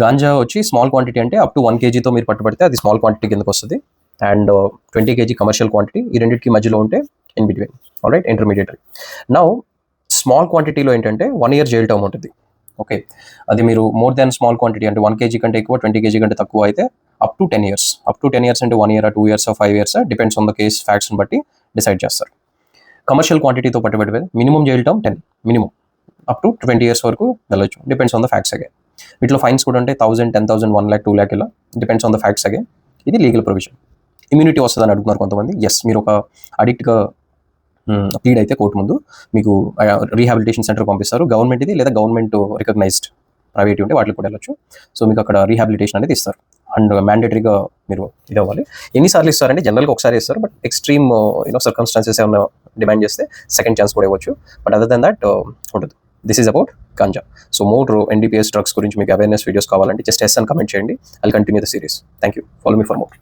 గాంజా వచ్చి small quantity అంటే up to 1 kgతో మీరు పట్టుబడితే అది స్మాల్ క్వాంటిటీ కిందకి వస్తుంది. అండ్ 20 kg కమర్షియల్ క్వాంటిటీ, ఈ రెండింటికి మధ్యలో ఉంటే in between, alright, intermediate. Now small క్వాంటిటీలో ఏంటంటే 1 year జైల్ టర్మ్ ఉంటుంది. ఓకే, అది మీరు మోర్ దాన్ స్మాల్ క్వాంటిటీ అంటే 1 kg కంటే ఎక్కువ, 20 kg కంటే తక్కువ అయితే up to 10 years. Up to 10 years అంటే 1 year, 2 years, 5 years, depends on the case ఫ్యాక్ట్స్ని బట్టి డిసైడ్ చేస్తారు. కమర్షియల్ క్వాంటిటీతో పట్టుబడితే minimum jail term 10, minimum up to 20 years వరకు వెళ్ళొచ్చు, depends on the facts again. వీటిలో ఫైన్స్ కూడా ఉంటాయి, 1000, 10,000, 1 lakh, 2 lakh, ఇలా depends on the facts again. ఇది లీగల్ ప్రొవిజన్. ఇమ్యూనిటీ వస్తుందని అడుగుతున్నారు కొంతమంది. ఎస్, మీరు ఒక అడిక్ట్గా ప్లీడ్ అయితే కోర్టు ముందు మీకు రీహాబిలిటేషన్ సెంటర్ పంపిస్తారు. గవర్నమెంట్ ఇది, లేదా గవర్నమెంట్ రికగ్నైజ్డ్ ప్రైవేట్ ఉంటే వాటికి కూడా వెళ్ళొచ్చు. సో మీకు అక్కడ రీహాబిలిటేషన్ అనేది ఇస్తారు. అండ్ మ్యాండేటరీగా మీరు ఇది అవ్వాలి. ఎన్నిసార్లు ఇస్తారంటే జనరల్గా ఒకసారి ఇస్తారు, బట్ ఎక్స్ట్రీమ్ సర్కమ్స్టాన్సెస్ ఏమైనా డిమాండ్ చేస్తే సెకండ్ ఛాన్స్ కూడా ఇవ్వచ్చు. బట్ అదర్ దెన్ దట్ ఉంటుంది. This is about ganja. So more NDPS drugs గురించి మీకు అవేర్నెస్ వీడియోస్ కావాలంటే జస్ట్ ఎస్ అని కమెంట్ చేయండి. I'll continue the series. Thank you. Follow me for more.